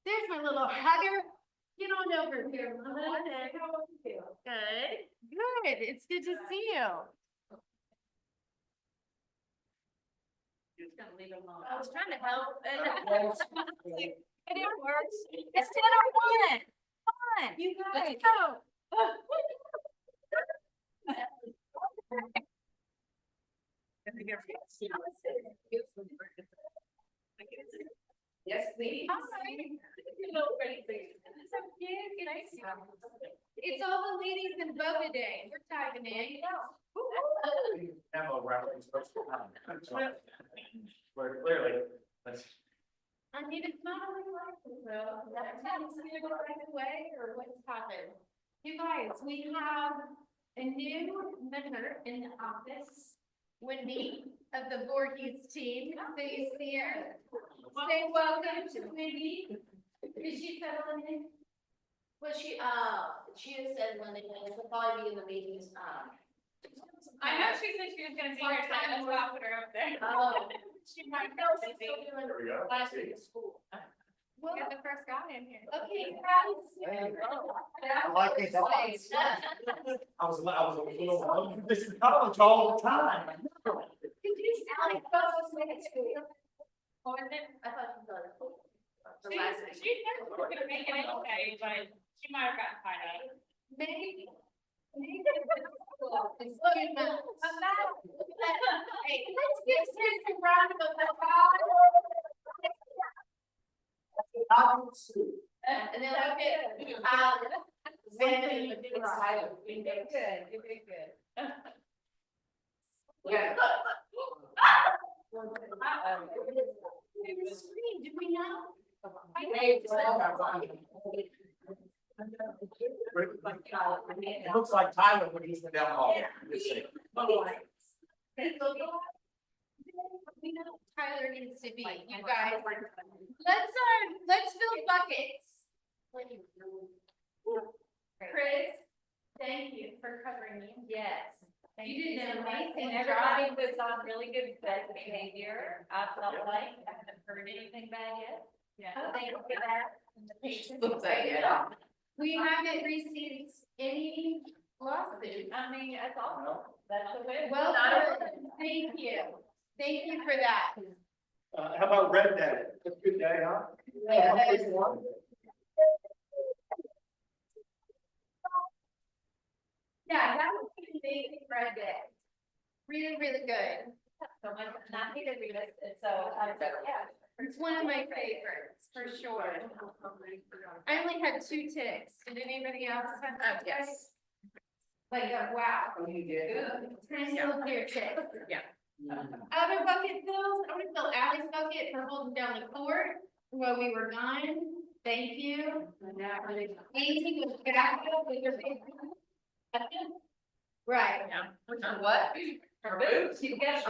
There's my little hugger. Get on over here, Mama. How are you? Good. Good. It's good to see you. I was trying to help. It didn't work. It's 10:01. Come on. You guys. Let's go. Yes, please. Hi. It's all the ladies in boat today. We're diving in. Have a reference. Where clearly, that's. I mean, it's not always like this, though. That's how it's gonna go right away, or what's happened. You guys, we have a new member in the office, Wendy of the Voorhees team. So you see her. Say welcome to Wendy. Did she settle in? Well, she has said when they, she'll probably be in the meetings, I know she said she was gonna be here, so I'm gonna put her up there. She might know she's still doing There we go. last week at school. Well, You're the first guy in here. okay, guys. I like it. I was a little, this is college all the time. Did you sound like those at school? Or is it? I thought she was at school. The She last week. she said she was gonna make it okay, but she might have gotten tied up. Maybe. It's good enough. Hey, let's give Susan a round of applause. And then look at, Xander, it's Tyler. You did good, you did good. Yeah. Screen, did we know? It looks like Tyler when he's been down the hall. We know Tyler needs to be, you guys. Let's fill buckets. Chris, thank you for covering me. Yes. You did an amazing And job. everybody was on really good behavior. I felt like I haven't heard anything bad yet. Yeah. So thank you for that. And the patience. Looks like it. We haven't received any lawsuits. I mean, that's awesome. That's the way. Well, thank you. Thank you for that. How about Red Day? That's a good day, huh? Yeah, that is- Yeah, that was an amazing red day. Really, really good. So I'm not here to read it, so I said, yeah. It's one of my favorites, for sure. I only had 2 ticks. Did anybody else have? Oh, yes. Like, wow. You did. Tiny little deer tick. Yeah. Other bucket fills, I want to fill Allie's bucket for holding down the fort while we were gone. Thank you. Anything was back up with your. Right. What? Her boots, you guys.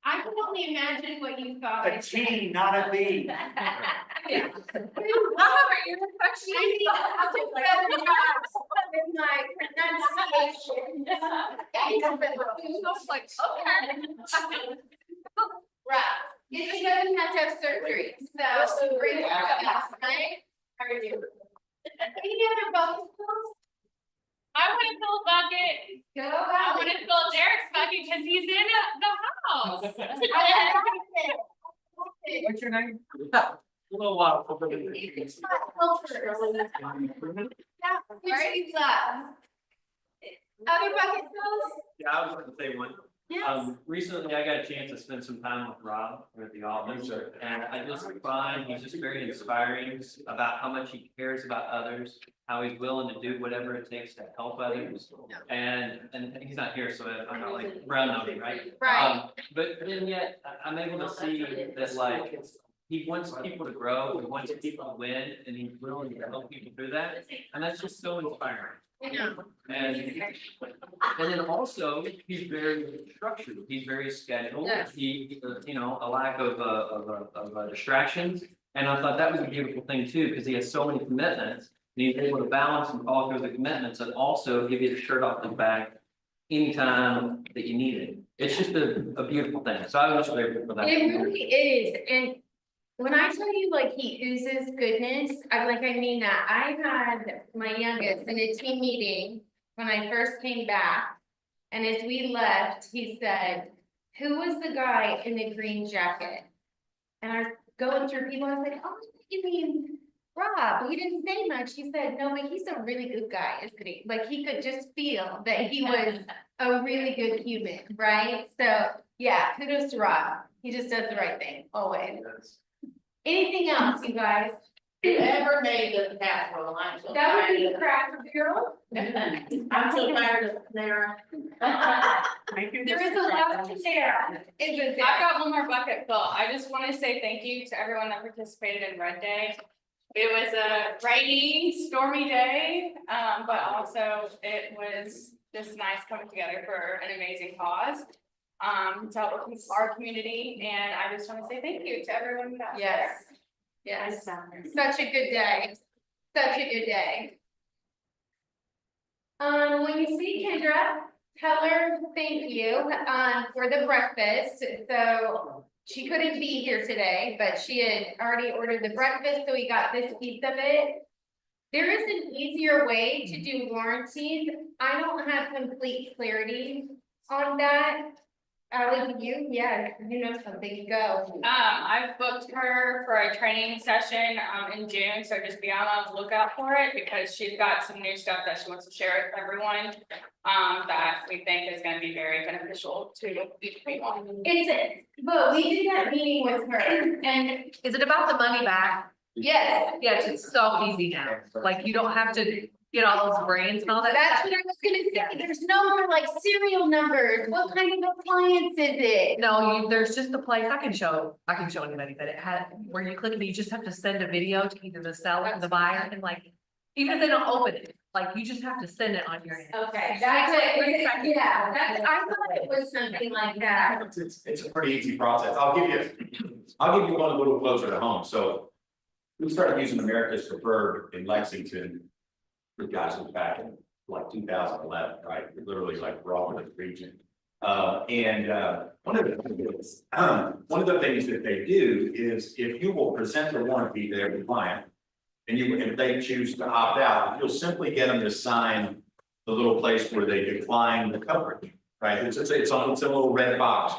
I can only imagine what you thought. A T, not a B. I need to better jobs with my pronunciation. Like, Right. She doesn't have to have surgery, so great job, right? How are you? Any other bucket fills? I want to fill a bucket. Go I out. want to fill Derek's bucket because he's in the house. What's your name? A little while. It's not culture. Yeah, which you love. Other bucket fills? Yeah, I was gonna say one. Yes. Recently I got a chance to spend some time with Rob at the office, and I just find he's just very inspiring about how much he cares about others, how he's willing to do whatever it takes to help others. And he's not here, so I'm not like brown nosing, right? Right. But then yet, I'm able to see that like, he wants people to grow, he wants people to win, and he's willing to help people through that, and that's just so inspiring. And then also, he's very structured, he's very scheduled, Yes. he, a lack of distractions. And I thought that was a beautiful thing too, because he has so many commitments, and he's able to balance and follow through the commitments, and also give you the shirt off the back anytime that you need it. It's just a beautiful thing, so I was grateful for that. It really is, and When I tell you like he oozes goodness, I mean that. I had my youngest in a team meeting when I first came back. And as we left, he said, "Who was the guy in the green jacket?" And I was going through people, I was like, "Oh, you mean Rob?" He didn't say much. He said, "No, but he's a really good guy, isn't he?" Like he could just feel that he was a really good human, right? So yeah, kudos to Rob. He just does the right thing, always. Anything else, you guys? Whoever made the casserole, I'm so That would tired be Cracker Barrel. I'm so tired of Panera. There is a lot to share. Isn't there? I've got one more bucket full. I just want to say thank you to everyone that participated in Red Day. It was a rainy, stormy day, but also it was just nice coming together for an amazing cause. To help our community, and I just want to say thank you to everyone who got there. Yes, such a good day, such a good day. When you see Kendra, tell her thank you, for the breakfast, so she couldn't be here today, but she had already ordered the breakfast, so we got this piece of it. There is an easier way to do warranties. I don't have complete clarity on that. You, yeah, you know something, go. I've booked her for a training session, in June, so just be on the lookout for it, because she's got some new stuff that she wants to share with everyone. That we think is gonna be very beneficial to each people. But we did that meeting with her, and Is it about the money back? yes, Yes, it's so easy now. Like you don't have to get all those brains and all that. that's stuff. what I was gonna say, there's no more like serial numbers, what kind of appliance is it? No, there's just a place, I can show anybody that it had, where you click it, you just have to send a video to either the seller or the buyer, and like, even if they don't open it, like, you just have to send it on your end. Okay, that's it, yeah, that's, I thought it was something like that. It's a pretty easy process. I'll give you one a little closer to home. So we started using America's Preferred in Lexington. The guys was back in like 2011, right? Literally like we're all in the region. One of the things that they do is if you will present the warranty to every client, and if they choose to opt out, you'll simply get them to sign the little place where they decline the coverage, right? It's a little red box.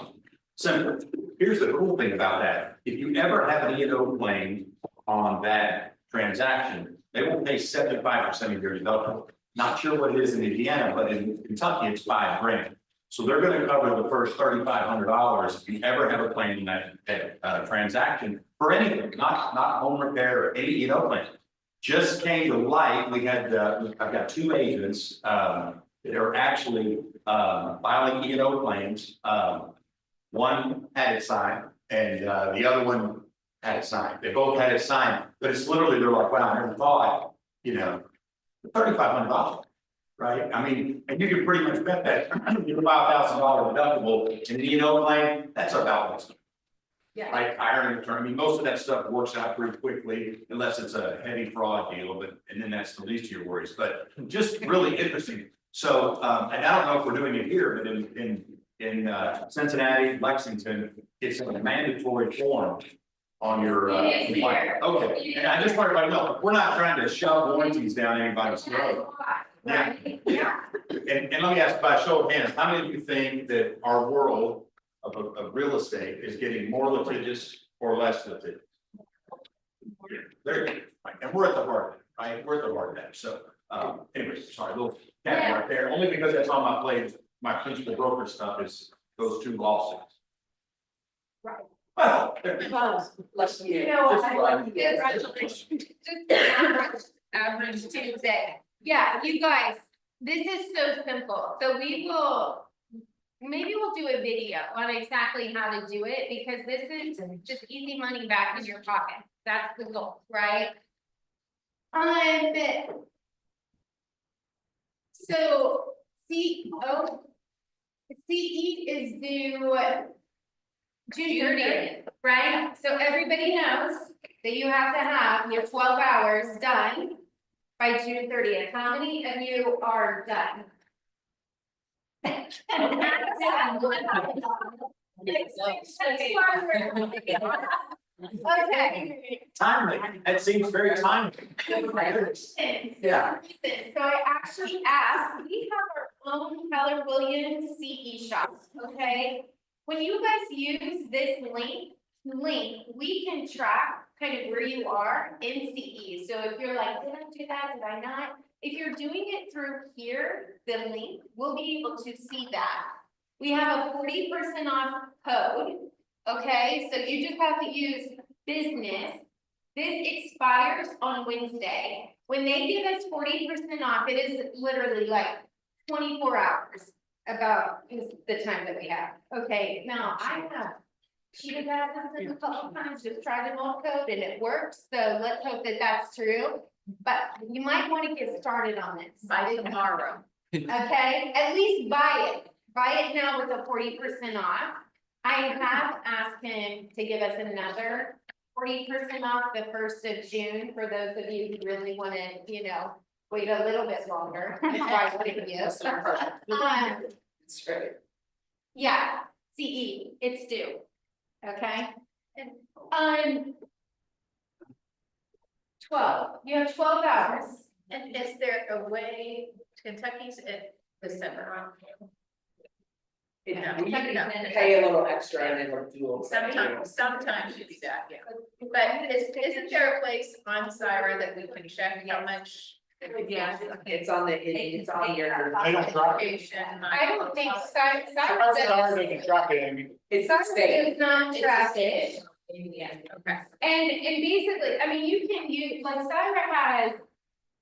Simple. Here's the cool thing about that. If you ever have an E&O claim on that transaction, they will pay 75% of your deductible. Not sure what it is in Indiana, but in Kentucky, it's $5 grand. So they're going to cover the first $3,500 if you ever have a claim in that transaction for anything, not home repair or any E&O claim. Just came to light. We had I've got two agents that are actually filing E&O claims. One had it signed, and the other one had it signed. They both had it signed, but it's literally they're like, wow, I never thought, $3,500. Right, I mean, and you can pretty much bet that your $5,000 deductible in an E&O claim, that's about what's. Yeah. Like hiring an attorney, I mean, most of that stuff works out pretty quickly, unless it's a heavy fraud deal, and then that's the least of your worries, but just really interesting. So, and I don't know if we're doing it here, but in Cincinnati, Lexington, it's a mandatory form on your. It is here. Okay, and I just want everybody to know, we're not trying to shove warranties down anybody's throat. Right, Yeah. And let me ask by a show of hands, how many of you think that our world of real estate is getting more litigious or less litigious? There, and we're at the heart of it, right? We're at the heart of that. So, anyway, sorry, a little cat right there, only because that's on my plate. My principal broker stuff is those two lawsuits. Right. Well, Bless you. You know, Just I right. like this. Just average Tuesday. Yeah, you guys, this is so simple. So maybe we'll do a video on exactly how to do it, because this is just easy money back in your pocket. That's the goal, right? So CE is due June 30th, right? So everybody knows that you have to have your 12 hours done by June 30th. How many of you are done? Okay. Timely, that seems very timely. Yeah. So I actually asked, we have our own Keller Williams CE shop, okay? When you guys use this link, we can track kind of where you are in CE. So if you're like, did I do that, did I not? If you're doing it through here, the link, we'll be able to see that. We have a 40% off code, okay? So you just have to use business. This expires on Wednesday. When they give us 40% off, it is literally like 24 hours about is the time that we have. Okay, now I have cheated that something a couple times, just tried an old code and it works. So let's hope that that's true. But you might want to get started on this by tomorrow. Okay, at least buy it. Buy it now with a 40% off. I have asked him to give us another 40% off the 1st of June for those of you who really want to, you know, wait a little bit longer. Yeah, CE, it's due. Okay. 12, you have 12 hours. And is there a way, Kentucky's in December? Pay a little extra and then we'll do. Sometimes you do that, yeah. But isn't there a place on Syra that we can check how much? Yes. It's on your. I don't track it. Application, I don't think Sorry, doesn't track it, Amy. It's Cyrus state. does not track it. yeah, okay. And basically, I mean, you can use, like Syra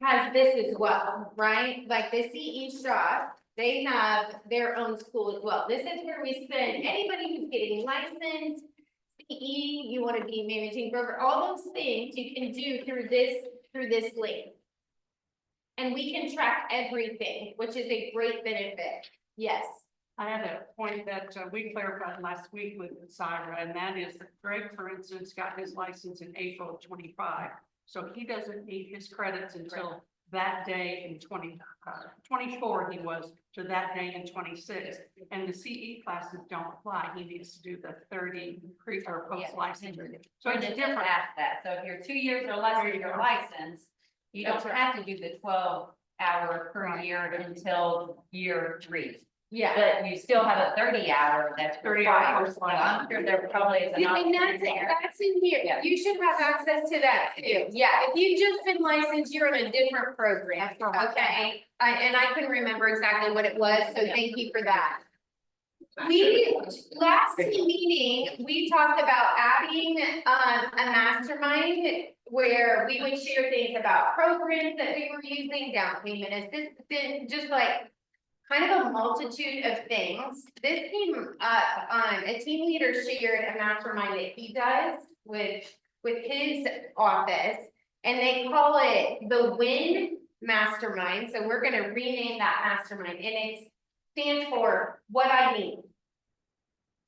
has this as well, right? Like the CE shop, they have their own school as well. This is where we send anybody who's getting licensed, CE, you want to be managing broker, all those things you can do through this link. And we can track everything, which is a great benefit. Yes. I had a point that we clarified last week with Syra, and that is that Greg, for instance, got his license in April of 25. So he doesn't need his credits until that day in 24 he was to that day in 26. And the CE classes don't apply. He needs to do the 30 pre or post license. So it's different. Ask that, so if you're 2 years or less of your license, you don't have to do the 12-hour per year until year 3. Yeah. But you still have a 30-hour that's 30 hour required. post So I'm sure there probably is an And option that's, there. that's in here. Yeah. You should have access to that too. Yeah, if you've just been licensed, you're in a different program, okay? And I can remember exactly what it was, so thank you for that. Last meeting, we talked about adding, a mastermind where we would share things about programs that we were using, down payment assistance, just like kind of a multitude of things. This came up, a team leader shared a mastermind that he does with his office, and they call it the WIN Mastermind. So we're gonna rename that mastermind, and it stands for what I need.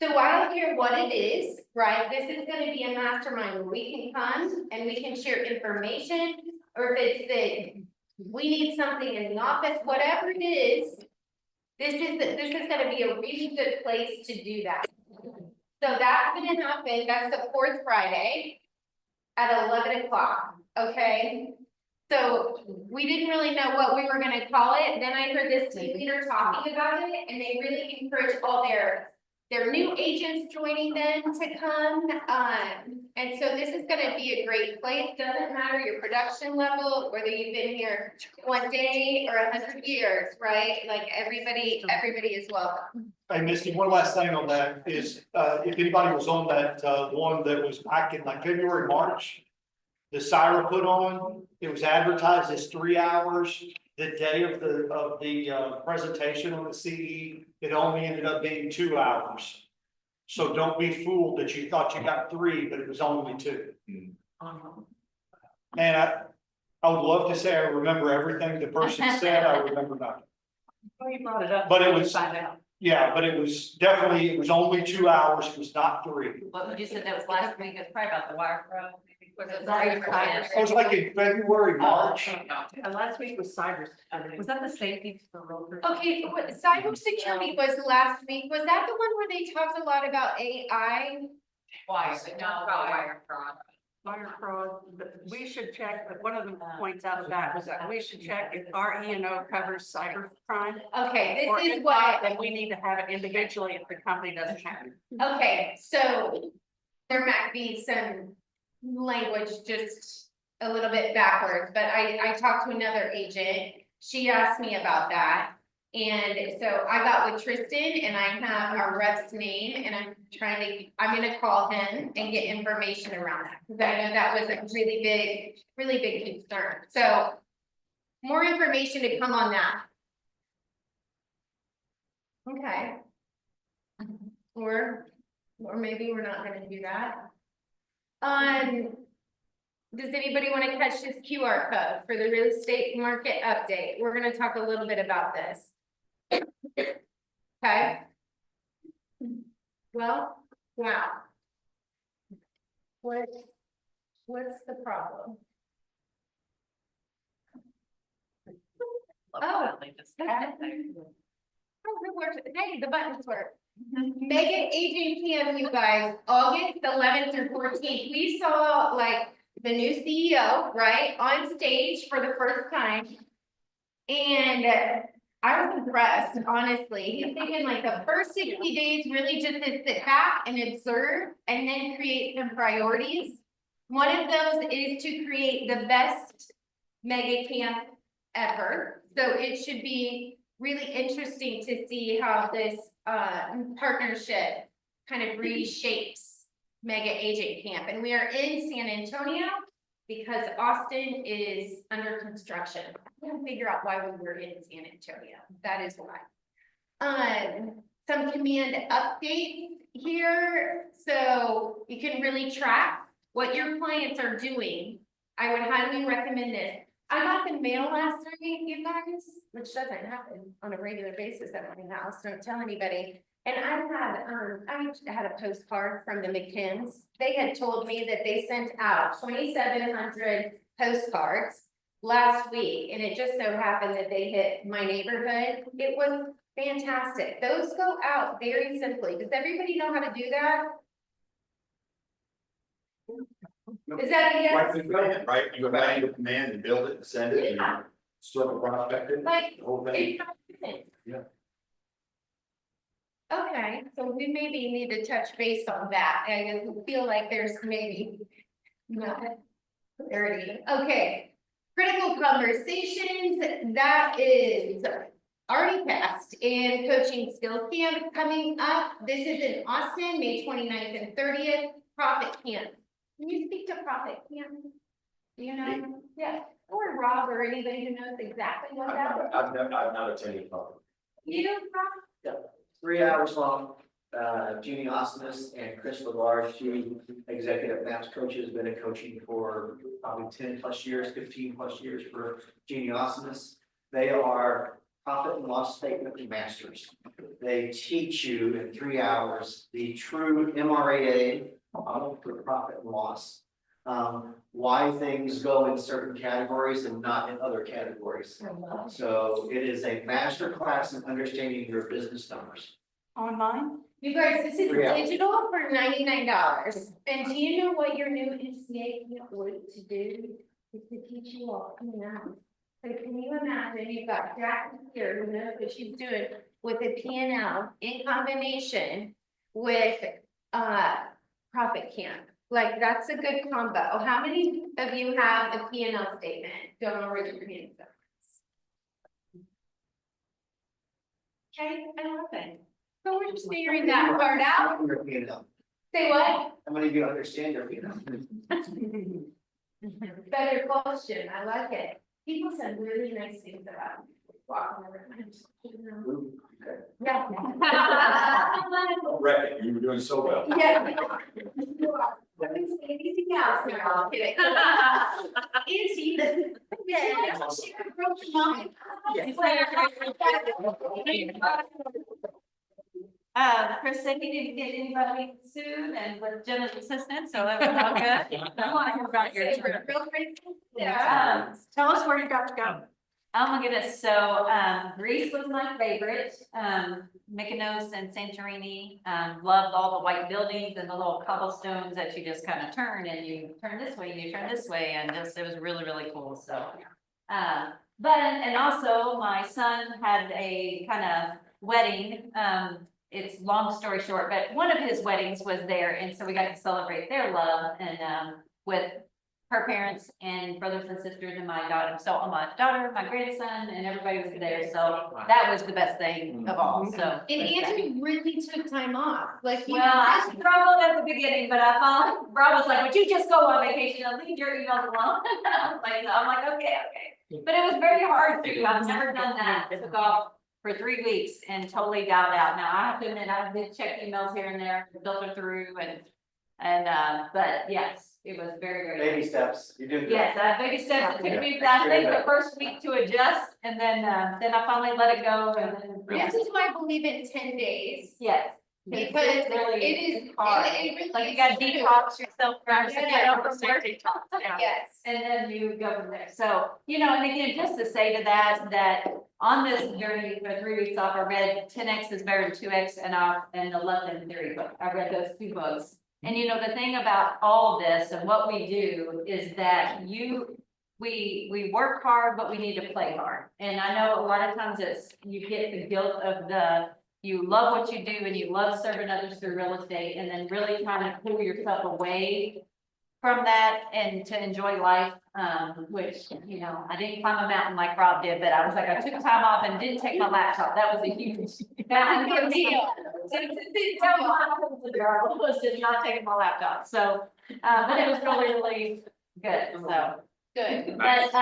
So I don't care what it is, right? This is gonna be a mastermind where we can come and we can share information, or if it's that we need something in the office, whatever it is. This is gonna be a really good place to do that. So that's gonna happen, that's the 4th Friday at 11 o'clock, okay? So we didn't really know what we were gonna call it, then I heard this team leader talking about it, and they really encourage all their new agents joining them to come. And so this is gonna be a great place, doesn't matter your production level, whether you've been here 1 day or 100 years, right? Like everybody is welcome. Hey, Misty, one last thing on that is, if anybody was on that, one that was back in like February, March, the Syra put on, it was advertised as 3 hours. The day of the presentation on the CE, it only ended up being 2 hours. So don't be fooled that you thought you got 3, but it was only 2. And I would love to say I remember everything the person said, I remember nothing. Well, you brought it up. But it was- Find out. Yeah, but it was definitely, it was only 2 hours, it was not 3. What you said that was last week, it's probably about the wire pro. Was it It was like in February, March. Last week was Cyrus. Was that the safety for realtors? Okay, cybersecurity was last week, was that the one where they talked a lot about AI? Wire, no wire fraud. Wire fraud, but we should check, but one of the points out of that was that we should check if our E and O covers cyber crime. Okay, Or this is if not, what, then we need to have it individually if the company doesn't have it. okay, so there might be some language just a little bit backwards, but I talked to another agent. She asked me about that. And so I got with Tristan and I have our rep's name and I'm gonna call him and get information around that. Cause I know that was a really big concern. So more information to come on that. Okay. Or maybe we're not gonna do that. Does anybody want to catch this QR code for the real estate market update? We're gonna talk a little bit about this. Okay. Well, wow. What's the problem? Oh. Oh, it works. Hey, the buttons work. Mega agent camp, you guys, August 11th through 14th. We saw like the new CEO, right, on stage for the first time. And I was impressed, honestly. He's thinking like the first 60 days really just to sit back and observe and then create some priorities. One of those is to create the best mega camp ever. So it should be really interesting to see how this partnership kind of reshapes mega agent camp. And we are in San Antonio because Austin is under construction. I can't figure out why we were in San Antonio. That is why. Some command updates here. So you can really track what your clients are doing. I would highly recommend it. I got the mail last night, you guys, which doesn't happen on a regular basis at my house. Don't tell anybody. And I had a postcard from the McKims. They had told me that they sent out 2,700 postcards last week, and it just so happened that they hit my neighborhood. It was fantastic. Those go out very simply. Does everybody know how to do that? Is that a yes? Right, the command, right? You go back into command and build it and send it and Yeah. sort of prospect it, Like, the whole thing. Yeah. Okay, so we maybe need to touch base on that. I feel like there's maybe not clarity. Okay. Critical conversations, that is already passed, and coaching skills camp coming up. This is in Austin, May 29th and 30th, Profit Camp. Can you speak to Profit Camp? Do you know? Yeah, or Rob or anybody who knows exactly what that is. I've not attended public. You know, Rob? 3 hours long. Jeannie Osmus and Chris Lagarde, two executive maps coaches, been in coaching for probably 10 plus years, 15 plus years for Jeannie Osmus. They are profit and loss statement masters. They teach you in 3 hours the true MRAA model for profit and loss. Why things go in certain categories and not in other categories. So it is a master class in understanding your business numbers. Online? You guys, this is 3 hours. digital for $99. And do you know what your new NCA can't wait to do? Is to teach you all P&L. So can you imagine, you've got Jackie here who knows what she's doing with a P&L in combination with Profit Camp. Like, that's a good combo. How many of you have a P&L statement? Don't already your hands up. Okay, I love it. So we're just figuring that part out. Your P&L. Say what? How many of you understand your P&L? Better question. I like it. People said really nice things about me. Walking around. Yeah. Reckon, you were doing so well. Yeah. Let me say anything else now. I'm kidding. Is he the? Yeah. She broke your mind. Chris said he didn't get anybody sued and with Jenna's assistant, so that was all good. I want to hear about your trip. Real quick. Yeah. Tell us where you got to go. Oh my goodness, so, Greece was my favorite, Mykonos and Santorini, loved all the white buildings and the little cobblestones that you just kind of turn and you turn this way, and you turn this way, and just, it was really, really cool, so. But, and also my son had a kind of wedding, it's long story short, but one of his weddings was there, and so we got to celebrate their love and, with her parents and brothers and sisters and my daughter, my daughter, my grandson, and everybody was there, so that was the best thing of all, so. And Andrew really took time off, like. Well, I struggled at the beginning, but I found, Rob was like, would you just go on vacation and leave your emails alone? I'm like, okay. But it was very hard to, I've never done that, took off for 3 weeks and totally dialed out. Now, I have to admit, I did check emails here and there, filter through but yes, it was very. Baby steps, you do. Yes, baby steps, it took me, I think, the first week to adjust, and then I finally let it go, and then. This is why I believe in 10 days. Yes. Because It's really it is hard. it really Like you gotta is true. detox yourself from Yeah. Yes. and then you go from there. So, and again, just to say to that on this journey for 3 weeks off, I read 10X is better than 2X and the London Theory book. I read those 2 books. And the thing about all this and what we do is that we work hard, but we need to play hard. And I know a lot of times you get the guilt of you love what you do and you love serving others through real estate, and then really trying to pull yourself away from that and to enjoy life, which, I didn't climb a mountain like Rob did, but I was like, I took time off and didn't take my laptop. That was a huge deal. So tell me what happened to the girl, was just not taking my laptop. So, but it was really, really good, so. Good. But,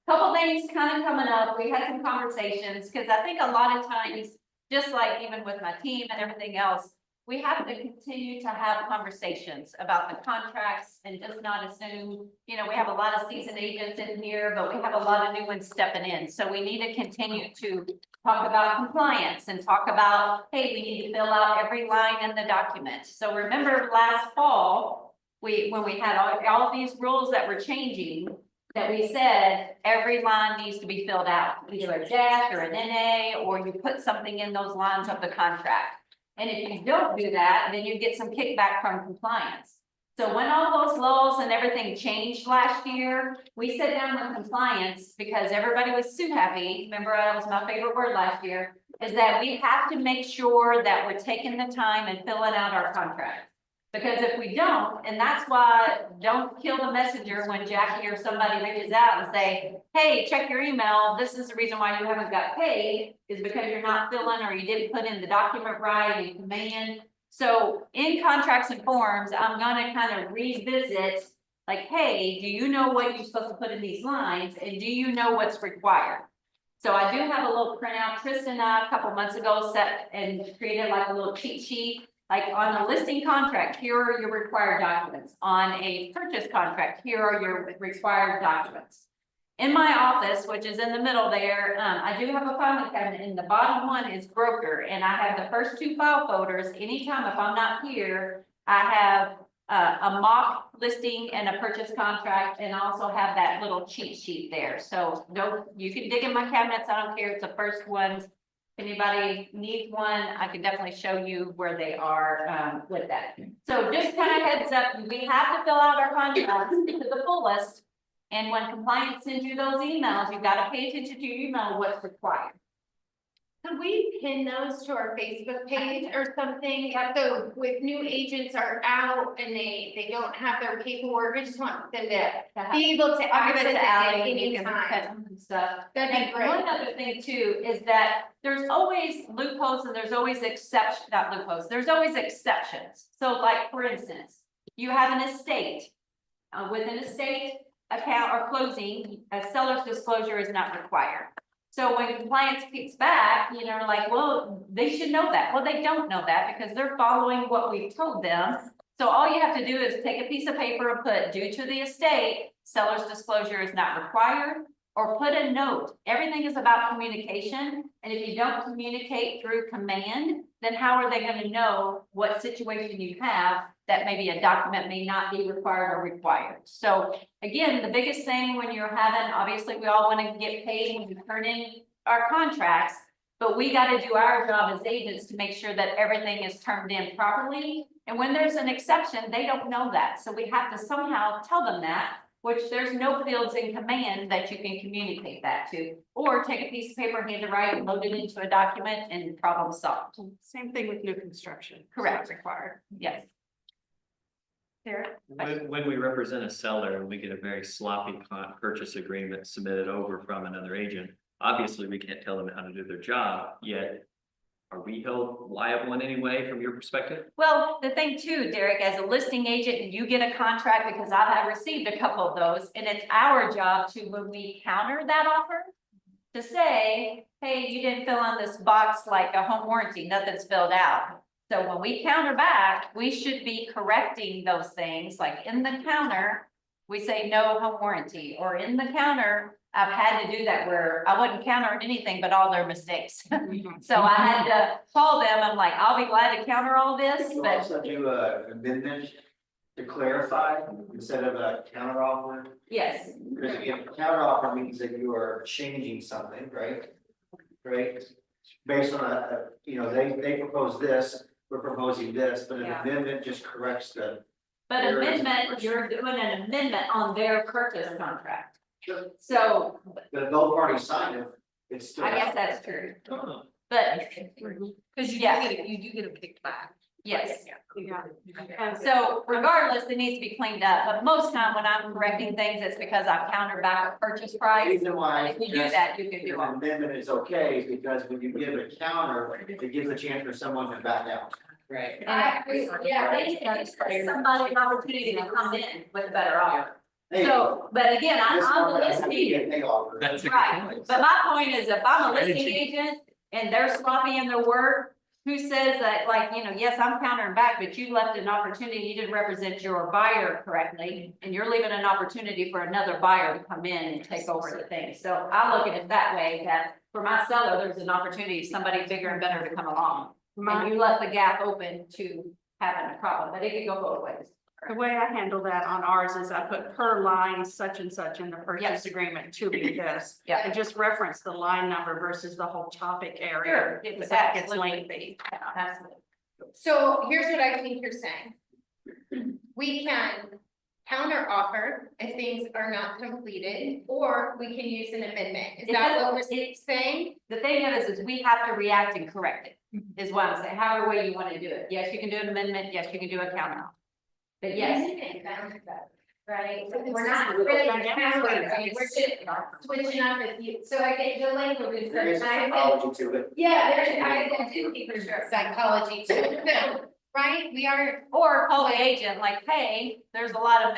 couple things kind of coming up. We had some conversations, because I think a lot of times, just like even with my team and everything else, we have to continue to have conversations about the contracts and just not assume, we have a lot of seasoned agents in here, but we have a lot of new ones stepping in. So we need to continue to talk about compliance and talk about, hey, we need to fill out every line in the document. So remember last fall, when we had all these rules that were changing, that we said every line needs to be filled out, either a dash or an NA, or you put something in those lines of the contract. And if you don't do that, then you get some kickback from compliance. So when all those laws and everything changed last year, we sat down with compliance because everybody was so happy. Remember, that was my favorite word last year, is that we have to make sure that we're taking the time and filling out our contract. Because if we don't, and that's why don't kill the messenger when Jackie or somebody reaches out and say, hey, check your email. This is the reason why you haven't got paid, is because you're not filling or you didn't put in the document right, you command. So in contracts and forms, I'm gonna kind of revisit, like, hey, do you know what you're supposed to put in these lines? And do you know what's required? So I do have a little printout. Tristan and I, a couple months ago, set and created like a little cheat sheet. Like on a listing contract, here are your required documents. On a purchase contract, here are your required documents. In my office, which is in the middle there, I do have a filing cabinet, and the bottom one is broker, and I have the first 2 file folders. Anytime if I'm not here, I have a mock listing and a purchase contract, and also have that little cheat sheet there. So you can dig in my cabinets. I don't care. It's the first ones. If anybody needs one, I can definitely show you where they are with that. So just kind of heads up, we have to fill out our contracts to the fullest. And when compliance sends you those emails, you've got to pay attention to your email, what's required. Could we pin those to our Facebook page or something? So with new agents are out and they don't have their paperwork, I just want them to be able to I'll give access it it to at Ally, any you can time. put them and stuff. That'd be And great. one other thing too, is that there's always loopholes and there's always not loopholes, there's always exceptions. So like, for instance, you have an estate. With an estate account or closing, a seller's disclosure is not required. So when compliance kicks back, like, well, they should know that. Well, they don't know that because they're following what we've told them. So all you have to do is take a piece of paper and put, due to the estate, seller's disclosure is not required, or put a note. Everything is about communication. And if you don't communicate through command, then how are they going to know what situation you have that maybe a document may not be required or required. So again, the biggest thing when you're having, obviously, we all want to get paid when we turn in our contracts, but we got to do our job as agents to make sure that everything is turned in properly. And when there's an exception, they don't know that. So we have to somehow tell them that, which there's no fields in command that you can communicate that to, or take a piece of paper, hand it right, load it into a document, and problem solved. Same thing with new construction. It's not Correct. Required. Yes. Sarah? When we represent a seller and we get a very sloppy purchase agreement submitted over from another agent, obviously we can't tell them how to do their job, yet are we held liable in any way from your perspective? Well, the thing too, Derek, as a listing agent, and you get a contract, because I have received a couple of those, and it's our job to, when we counter that offer, to say, hey, you didn't fill on this box like a home warranty, nothing's filled out. So when we counter back, we should be correcting those things, like in the counter, we say no home warranty, or in the counter, I've had to do that where I wasn't countering anything but all their mistakes. So I had to call them, I'm like, I'll be glad to counter all this, You but also do a amendment to clarify instead of a counter offer. yes, Because if you have a counter offer means that you are changing something, right? Right? Based on they propose this, we're proposing this, but an Yeah. amendment just corrects the. but amendment, you're doing an amendment on their purchase contract. So But if both parties sign it, it's still. I guess that's true, Oh, but Cause Yeah. you do get them kicked back. yes. Yeah. And So regardless, it needs to be cleaned up, but most time when I'm correcting things, it's because I've countered back a purchase The price. reason why. If you do that, you can do An it. amendment is okay, is because when you give a counter, it gives a chance for someone to back out. Right. Yeah, they need to give somebody an opportunity to come in with a better offer. So, but again, This I'm the one has to listing. be a pay offer. That's a good Right, point. but my point is, if I'm a listing Strategy. agent and they're sloppy in their work, who says that, like, yes, I'm countering back, but you left an opportunity, you didn't represent your buyer correctly, and you're leaving an opportunity for another buyer to come in and take over the thing. So I look at it that way, that for my seller, there's an opportunity, somebody bigger and better to come along. And you left the gap open to having a problem, but it could go both ways. the way I handle that on ours is I put per line such and such in the purchase agreement to be this. Yeah. And just reference the line number versus the whole topic area. Sure, Because that gets absolutely. lengthy. Absolutely. So here's what I think you're saying. We can counter offer if things are not completed, or we can use an amendment. Is that what we're saying? The thing is we have to react and correct it, is what I'm saying, however way you want to do it. Yes, you can do an amendment, yes, you can do a counter. But yes. Right, we're not really countering, we're just switching up with you, so I get the language. is There is I think- psychology to it. Yeah, I do think for sure psychology too, right, we are. Or call the agent like, hey, there's a lot of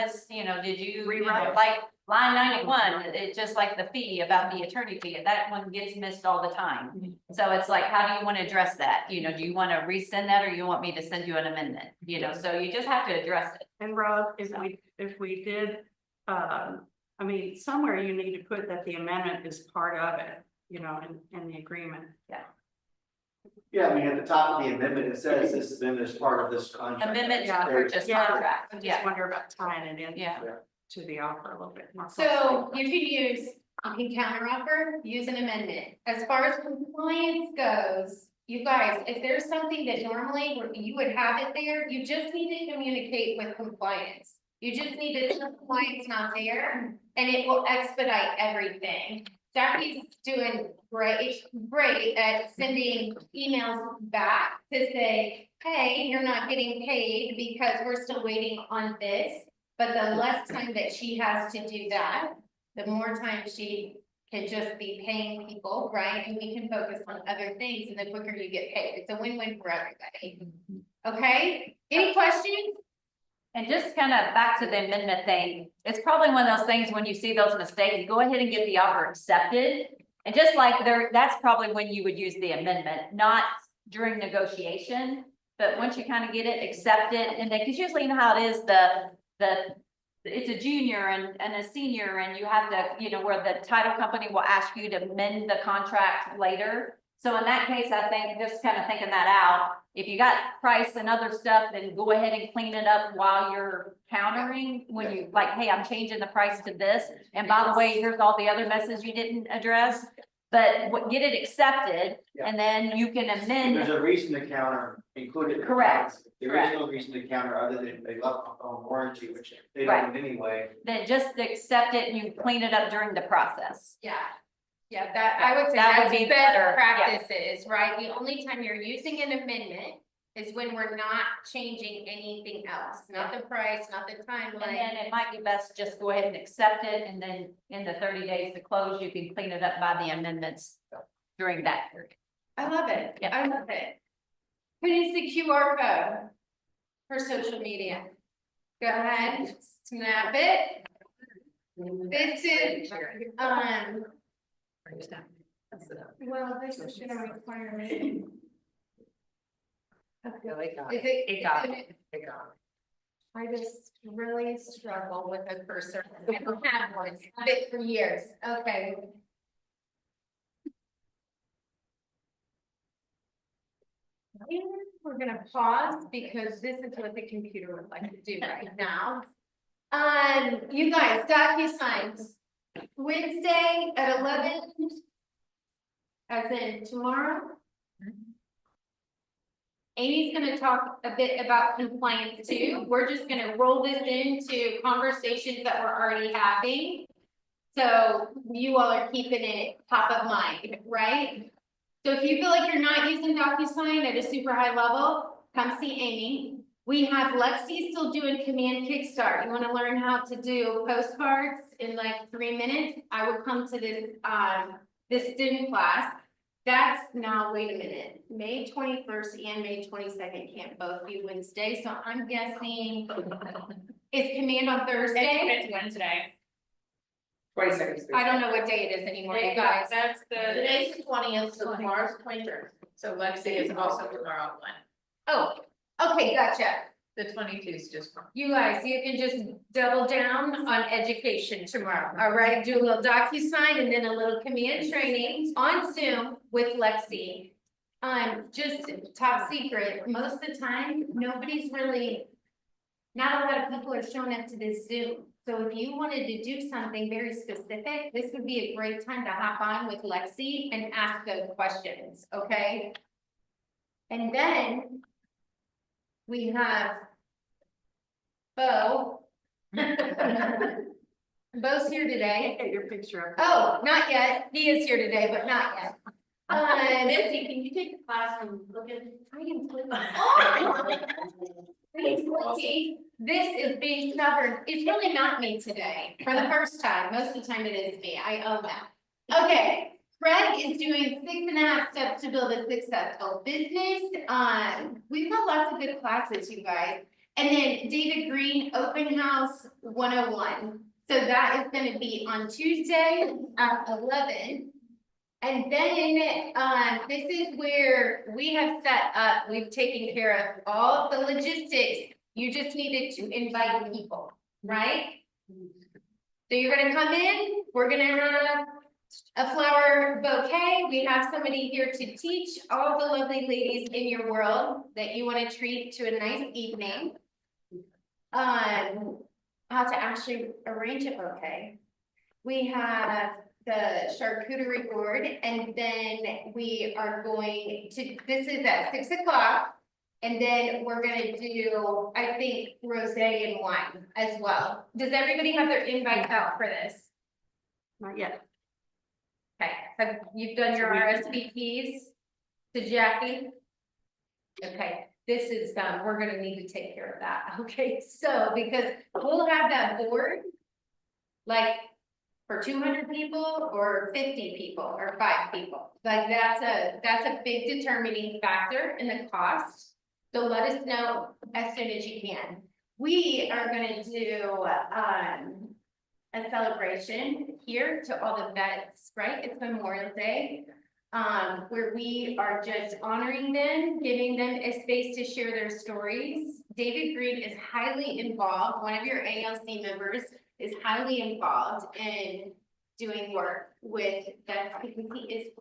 did you rewrite, like line 91, it's just like the fee about the attorney fee, that one gets missed all the time. So it's like, how do you want to address that? Do you want to resend that, or you want me to send you an amendment? So you just have to address it. And Rob, if we did, somewhere you need to put that the amendment is part of it, in the agreement. Yeah, at the top of the amendment, it says this is then as part of this contract. Amendment to Yeah. purchase Yeah. contract, I yeah, just wonder about tying it in. yeah. To the offer a little bit more. So you can counter offer, use an amendment. As far as compliance goes, you guys, if there's something that normally you would have it there, you just need to communicate with compliance. You just need to tell compliance not there, and it will expedite everything. Jackie's doing great at sending emails back to say, hey, you're not getting paid because we're still waiting on this. But the less time that she has to do that, the more time she can just be paying people, right? And we can focus on other things, and the quicker you get paid. It's a win-win for everybody. Okay, any questions? And just kind of back to the amendment thing, it's probably one of those things when you see those mistakes, go ahead and get the offer accepted. And just like that's probably when you would use the amendment, not during negotiation, but once you kind of get it, accept it, and then, because usually how it is, it's a junior and a senior, and you have to, where the title company will ask you to amend the contract later. So in that case, I think just kind of thinking that out, if you got price and other stuff, then go ahead and clean it up while you're countering. When you like, hey, I'm changing the price to this, and by the way, here's all the other messes you didn't address. But get it accepted, and then you can amend. There's a reason to counter included. Correct. There is no reason to counter other than they left on warranty, which they Right. don't anyway. Then just accept it and you clean it up during the process. Yeah. Yeah, that, I would say That would that's be best better, yeah. practices, right? The only time you're using an amendment is when we're not changing anything else, not the price, not the And timeline. then it might be best just go ahead and accept it, and then in the 30 days to close, you can clean it up by the amendments during that period. I love it. Yeah. I love it. Who needs the QR code for social media? Go ahead, snap it. This is, well, this is a requirement. Is it? It got is it- I just really struggle with a cursor. I don't have one, I've had it for years. Okay. We're gonna pause because this is what the computer would like to do right now. You guys, DocuSigns, Wednesday at 11. As in tomorrow. Amy's gonna talk a bit about compliance too. We're just gonna roll this into conversations that we're already having. So you all are keeping it top of mind, right? So if you feel like you're not using DocuSign at a super high level, come see Amy. We have Lexi still doing Command Kickstart. You wanna learn how to do postcards in like 3 minutes? I will come to this student class. That's now, wait a minute, May 21st and May 22nd can't both be Wednesday, so I'm guessing is Command on Thursday? It's Wednesday. 22nd. I don't know what day it is anymore, you guys. That's the. Today's the 20th, so tomorrow's the 23rd. So Lexi is also tomorrow one. Oh, okay, gotcha. The 22 is just. You guys, you can just double down on education tomorrow, all right? Do a little DocuSign and then a little command training on Zoom with Lexi. Just top secret, most of the time, nobody's really, not a lot of people are showing up to this Zoom. So if you wanted to do something very specific, this would be a great time to hop on with Lexi and ask those questions, okay? And then we have Bo. Bo's here today. Get your picture up. Oh, not yet. He is here today, but not yet. Missy, can you take the class and look at? I can flip. Oh! This is being stubborn. It's really not me today, for the first time. Most of the time it is me. I own that. Okay, Craig is doing 6.5 steps to build a successful business. We've got lots of good classes, you guys. And then David Green, Open House 101. So that is gonna be on Tuesday at 11. And then, this is where we have set up, we've taken care of all the logistics. You just needed to invite people, right? So you're gonna come in, we're gonna have a flower bouquet. We have somebody here to teach all the lovely ladies in your world that you wanna treat to a nice evening. How to actually arrange a bouquet. We have the charcuterie board, and then we are going to, this is at 6 o'clock. And then we're gonna do, I think, rosé and wine as well. Does everybody have their invites out for this? Not yet. Okay, have you done your RSVPs to Jackie? Okay, this is, we're gonna need to take care of that, okay? So, because we'll have that board, like, for 200 people or 50 people or 5 people. Like, that's a big determining factor in the cost. So let us know as soon as you can. We are gonna do, a celebration here to all the vets, right? It's Memorial Day. Where we are just honoring them, giving them a space to share their stories. David Green is highly involved. One of your ALC members is highly involved in doing work with vets because he is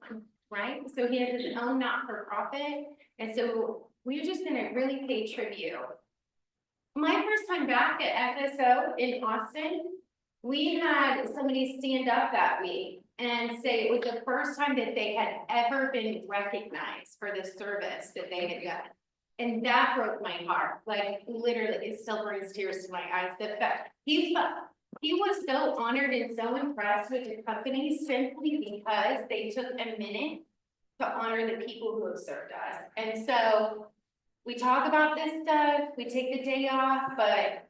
right? So he has his own not-for-profit, and so we're just gonna really pay tribute. My first time back at FSO in Austin, we had somebody stand up that week and say it was the first time that they had ever been recognized for the service that they had done. And that broke my heart, like literally, it still brings tears to my eyes, the fact, he was so honored and so impressed with the company simply because they took a minute to honor the people who have served us. And so we talk about this stuff, we take the day off, but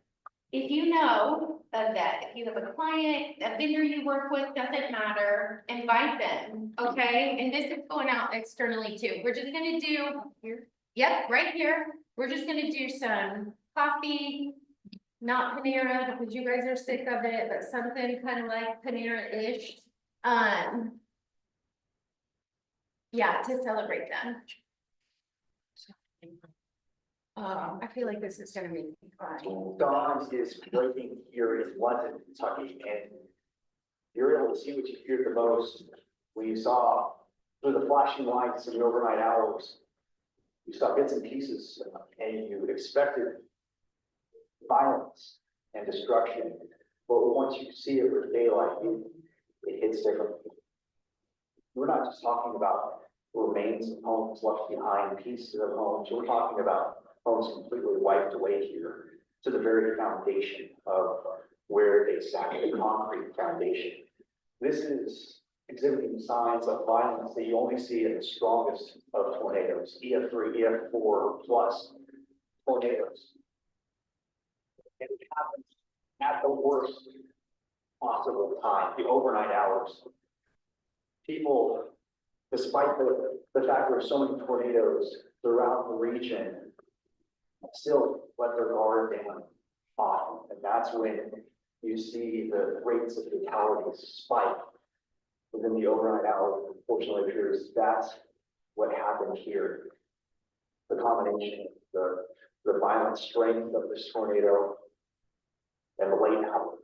if you know of that, if you have a client, a vendor you work with, doesn't matter, invite them, okay? And this is going out externally too. We're just gonna do, yep, right here. We're just gonna do some coffee, not Panera, because you guys are sick of it, but something kind of like Panera-ish. Yeah, to celebrate them. I feel like this is gonna make me cry. Dawn is working here in London, Kentucky, and you're able to see what you feared the most when you saw through the flashing lights in the overnight hours. You saw bits and pieces, and you expected violence and destruction. But once you see it with daylight, it hits differently. We're not just talking about remains of homes left behind, pieces of homes. We're talking about homes completely wiped away here to the very foundation of where they sat, the concrete foundation. This is exhibiting signs of violence that you only see in the strongest of tornadoes, EF3, EF4 plus tornadoes. And it happens at the worst possible time, the overnight hours. People, despite the fact there are so many tornadoes throughout the region, still let their guard down often. And that's when you see the rates of fatalities spike within the overnight hours. Unfortunately, appears that's what happened here. The combination of the violent strength of this tornado and the late hour,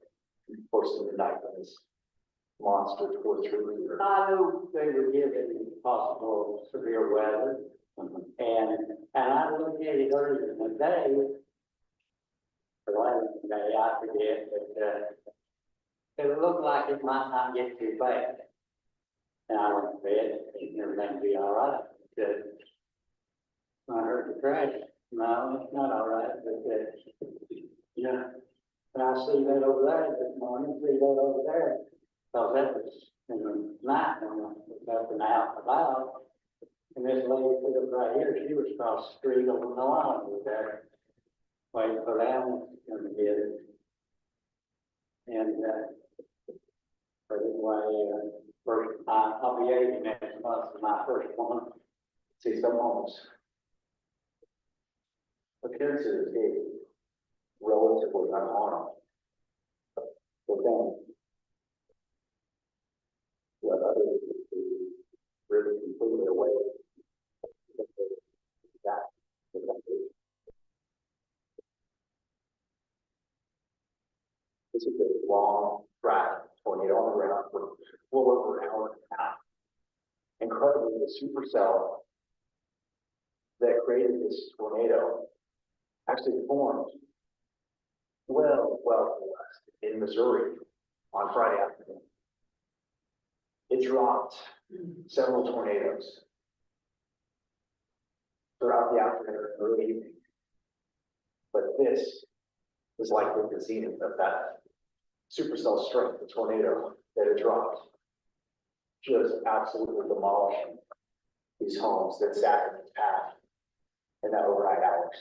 close to midnight, when this monster tore through here. I knew they were given possible severe weather, and I looked at it earlier in the day, or later in the day, I forget, but it looked like it might not get too bad. And I went to bed, thinking everything would be all right. But I heard the crash. No, it's not all right, but yeah. And I see that over there this morning, see that over there. So that was in the night when I was up and out and about. And this lady put up right here, she was across the street over the line over there, waiting for the ambulance to come to get it. And, but anyway, first, I'll be 80 next month, my first one, see some homes. Appearances is relatively unharmed. But then, what others really completely away. This is a long track tornado on the ground for well over an hour and a half. Incredibly, the supercell that created this tornado actually formed well west in Missouri on Friday afternoon. It dropped several tornadoes throughout the afternoon and early evening. But this is likely the zenith of that supercell strength, the tornado that it dropped, just absolutely demolishing these homes that sat in its path in that overnight hours.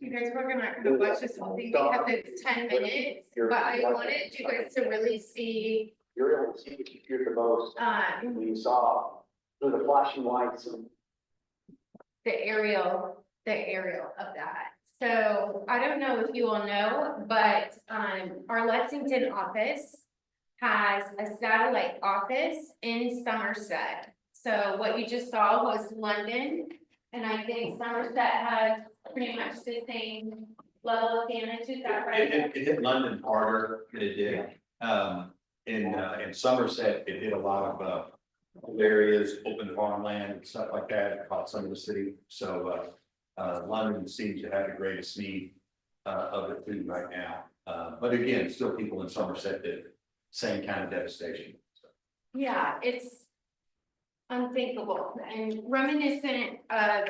You guys, we're not gonna watch this whole thing because it's 10 minutes, but I wanted you guys to really see. You're able to see what you feared the most when you saw through the flashing lights and The aerial of that. So I don't know if you all know, but our Lexington office has a satellite office in Somerset. So what you just saw was London, and I think Somerset has pretty much the same level of damage, is that right? It hit London harder than it did. in Somerset, it hit a lot of, areas, open farmland and stuff like that, it caught some of the city, so, London seems to have the greatest need, of it too right now. But again, still people in Somerset that same kind of devastation. Yeah, it's unthinkable and reminiscent of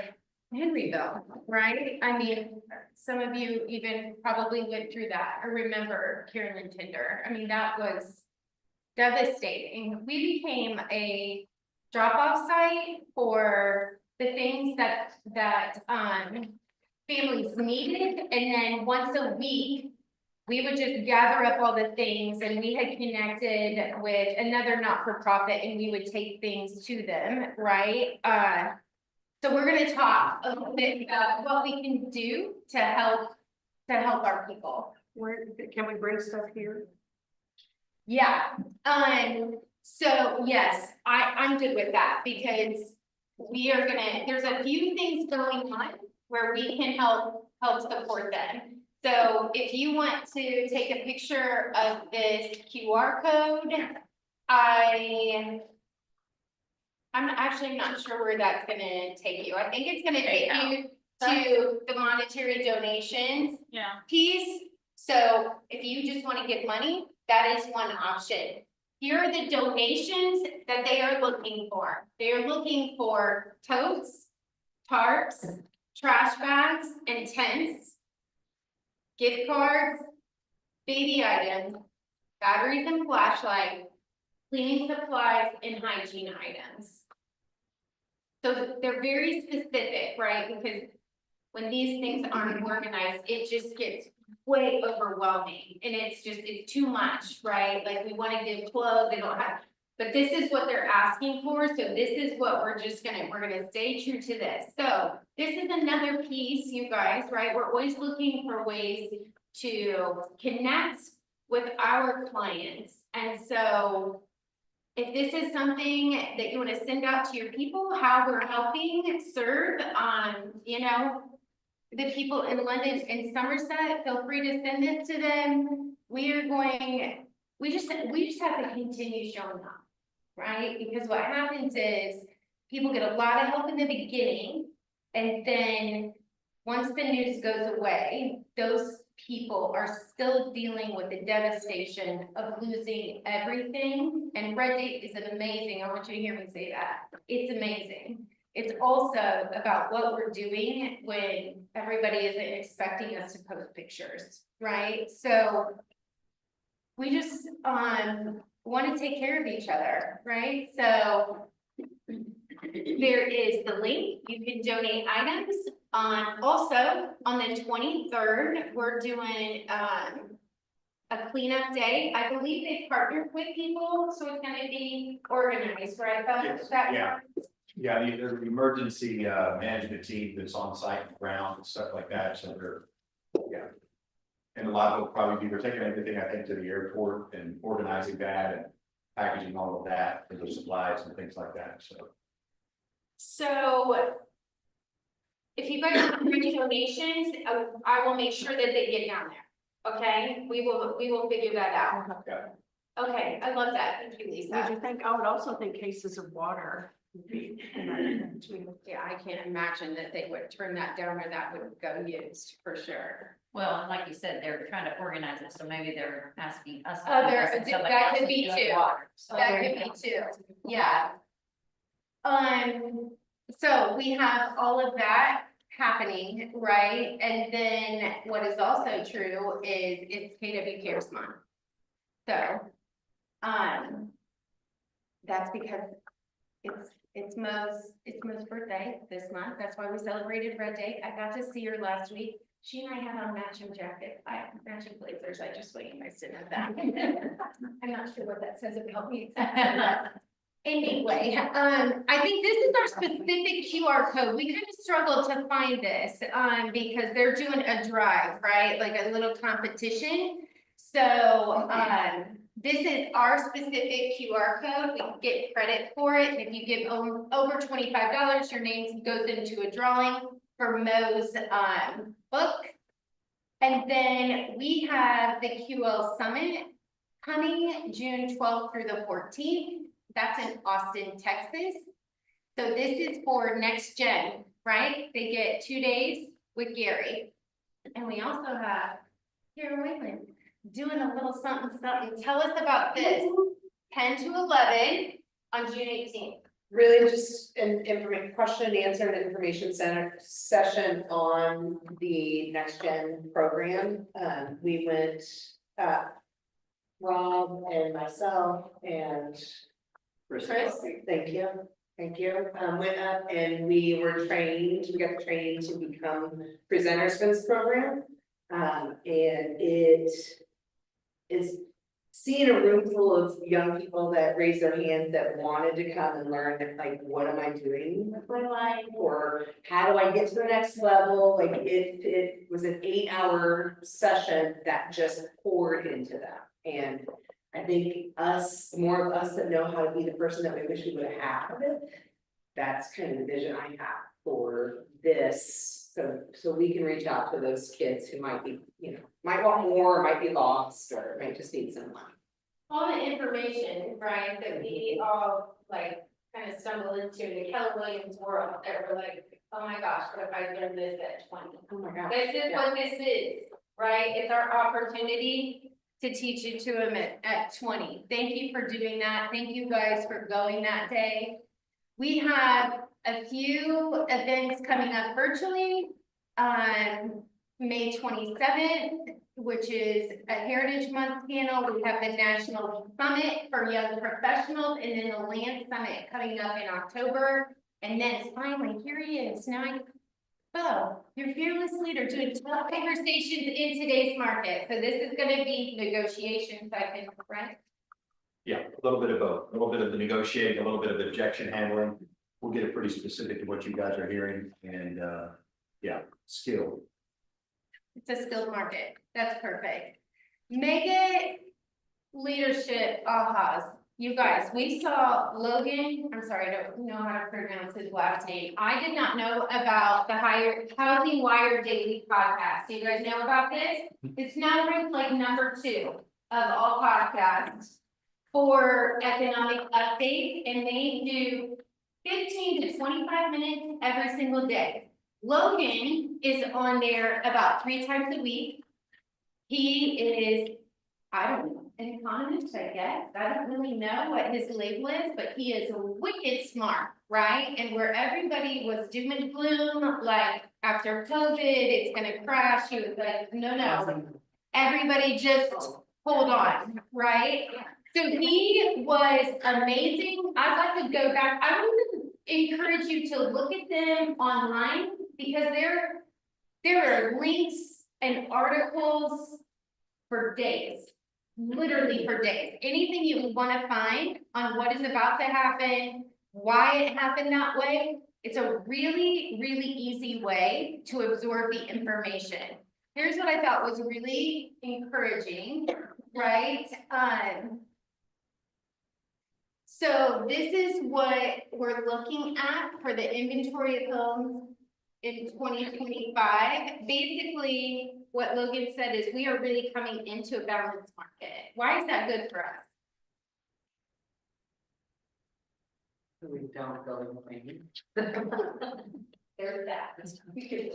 Henryville, right? I mean, some of you even probably went through that or remember Carolyn Tinder. I mean, that was devastating. We became a drop-off site for the things that families needed, and then once a week, we would just gather up all the things, and we had connected with another not-for-profit, and we would take things to them, right? So we're gonna talk a little bit about what we can do to help our people. Where, can we bring stuff here? Yeah, so yes, I'm good with that because we are gonna, there's a few things going on where we can help support them. So if you want to take a picture of this QR code, I'm actually not sure where that's gonna take you. I think it's gonna take you to the monetary donations piece. So if you just wanna give money, that is one option. Here are the donations that they are looking for. They are looking for totes, tarps, trash bags, and tents, gift cards, baby items, batteries and flashlights, cleaning supplies, and hygiene items. So they're very specific, right? Because when these things aren't organized, it just gets way overwhelming and it's too much, right? Like we want to give clothes, they don't have, but this is what they're asking for. So this is what we're gonna stay true to this. So this is another piece, you guys, right? We're always looking for ways to connect with our clients. And so if this is something that you want to send out to your people, how we're helping serve, you know, the people in London and Somerset, feel free to send this to them. We just have to continue showing up, right? Because what happens is people get a lot of help in the beginning, and then once the news goes away, those people are still dealing with the devastation of losing everything. And Red Date is amazing. I want you to hear me say that. It's amazing. It's also about what we're doing when everybody isn't expecting us to post pictures, right? So we just want to take care of each other, right? So there is the link. You can donate items. Also on the 23rd, we're doing a cleanup day. I believe they partnered with people, so it's gonna be organized, right? Yes, yeah. Yeah, there's the emergency management team that's on site and ground and stuff like that, so they're, yeah. And a lot of them probably they're taking everything, I think, to the airport and organizing that and packaging all of that for the supplies and things like that, so. So if you guys want to bring donations, I will make sure that they get down there, okay? We will figure that out. Yeah. Okay, I love that, thank you, Would Lisa. you think, I would also think cases of water would be in that too. Yeah, I can't imagine that they would turn that down or that would go used, for sure. Well, and like you said, they're trying to organize it, so maybe they're asking us. Oh, and somebody that else could is be doing too. water, so That there you could go. be too, yeah. So we have all of that happening, right? And then what is also true is it's KW Cares Month. So, that's because it's Mo's birthday this month. That's why we celebrated Red Day. I got to see her last week. She and I had on matching jackets, matching blazers. I just want you guys to know that. I'm not sure what that says about me exactly, but anyway, I think this is our specific QR code. We kind of struggled to find this, because they're doing a drive, right? Like a little competition. So, this is our specific QR code. We can get credit for it. If you give over $25, your name goes into a drawing for Mo's book. And then we have the QL Summit coming June 12th through the 14th. That's in Austin, Texas. So this is for next gen, right? They get 2 days with Gary. And we also have Karen Wayland doing a little something, something. Tell us about this. 10 to 11 on June 18th. Really just an information, question and answer and information center session on the next gen program. We went, Rob and myself and Chris? thank you, went up and we got the training to become presenters for this program. And it is seeing a room full of young people that raised their hands that wanted to come and learn, that, like, what am I doing with my life? Or how do I get to the next level? Like, it was an 8-hour session that just poured into that. And I think more of us that know how to be the person that we wish we would have had, that's kind of the vision I have for this. So we can reach out to those kids who might be, might want more, might be lost, or might just need some money. All the information, right, that we all like kind of stumbled into the Keller Williams world, that we're like, oh my gosh, what if I learned this at 20? Oh my gosh. This is what this is, right? It's our opportunity to teach it to them at 20. Thank you for doing that. Thank you guys for going that day. We have a few events coming up virtually on May 27th, which is a Heritage Month panel. We have the National Summit for Young Professionals, and then the Land Summit coming up in October. And then finally, here he is. Now, your fearless leader doing tough conversations in today's market. So this is going to be negotiations, I think, right? Yeah, a little bit of both, a little bit of the negotiating, a little bit of the objection handling. We'll get it pretty specific to what you guys are hearing and, yeah, skill. It's a skilled market. That's perfect. Mega leadership ahas. You guys, we saw Logan, I'm sorry, I don't know how to pronounce his last name. I did not know about the Housing Wire Daily podcast. Do you guys know about this? It's now ranked like number 2 of all podcasts for economic updates, and they do 15 to 25 minutes every single day. Logan is on there about 3 times a week. He is, I don't know, an economist, I guess. I don't really know what his label is, but he is wicked smart, right? And where everybody was doom and gloom, like after COVID, it's gonna crash, he was like, no. Everybody just hold on, right? So he was amazing. I'd like to go back. I would encourage you to look at them online because there are links and articles for days, literally for days. Anything you want to find on what is about to happen, why it happened that way, it's a really, really easy way to absorb the information. Here's what I thought was really encouraging, right? So this is what we're looking at for the inventory of homes in 2025. Basically, what Logan said is we are really coming into a balanced market. Why is that good for us? We don't go in pain. There's that. We could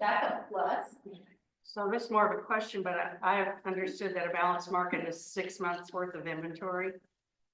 That's a plus. So this is more of a question, but I have understood that a balanced market is 6 months worth of inventory.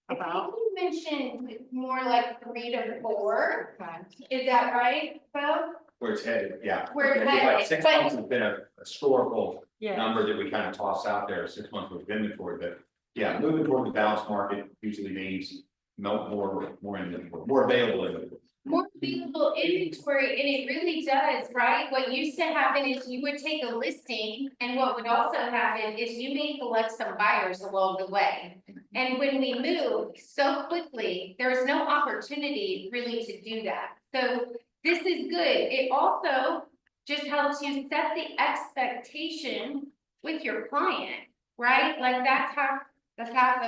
I think you mentioned more like 3 to 4. Okay. Is that right, Bo? Where it's headed, yeah. Where it's Like headed, 6 but- months has been a historical Yeah. number that we kind of toss out there, 6 months worth of inventory, but yeah, moving toward the balanced market usually means more inventory, more available inventory. More available inventory, and it really does, right? What used to happen is you would take a listing, and what would also happen is you may collect some buyers along the way. And when we move so quickly, there's no opportunity really to do that. So this is good. It also just helps you set the expectation with your client, right? Like that's half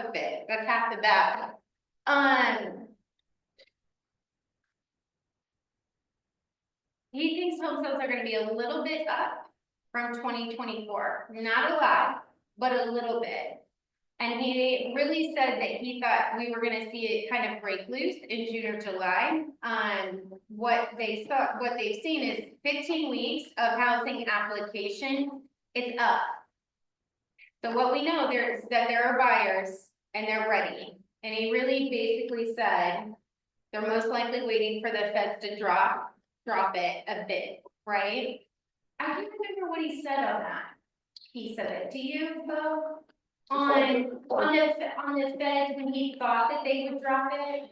of it. That's half the battle. He thinks home sales are gonna be a little bit up from 2024, not a lot, but a little bit. And he really said that he thought we were gonna see it kind of break loose in June or July. What they saw, what they've seen is 15 weeks of housing applications, it's up. So what we know there is that there are buyers and they're ready. And he really basically said, they're most likely waiting for the feds to drop it a bit, right? I can't remember what he said on that. He said it to you, Bo? On the feds, when he thought that they would drop it?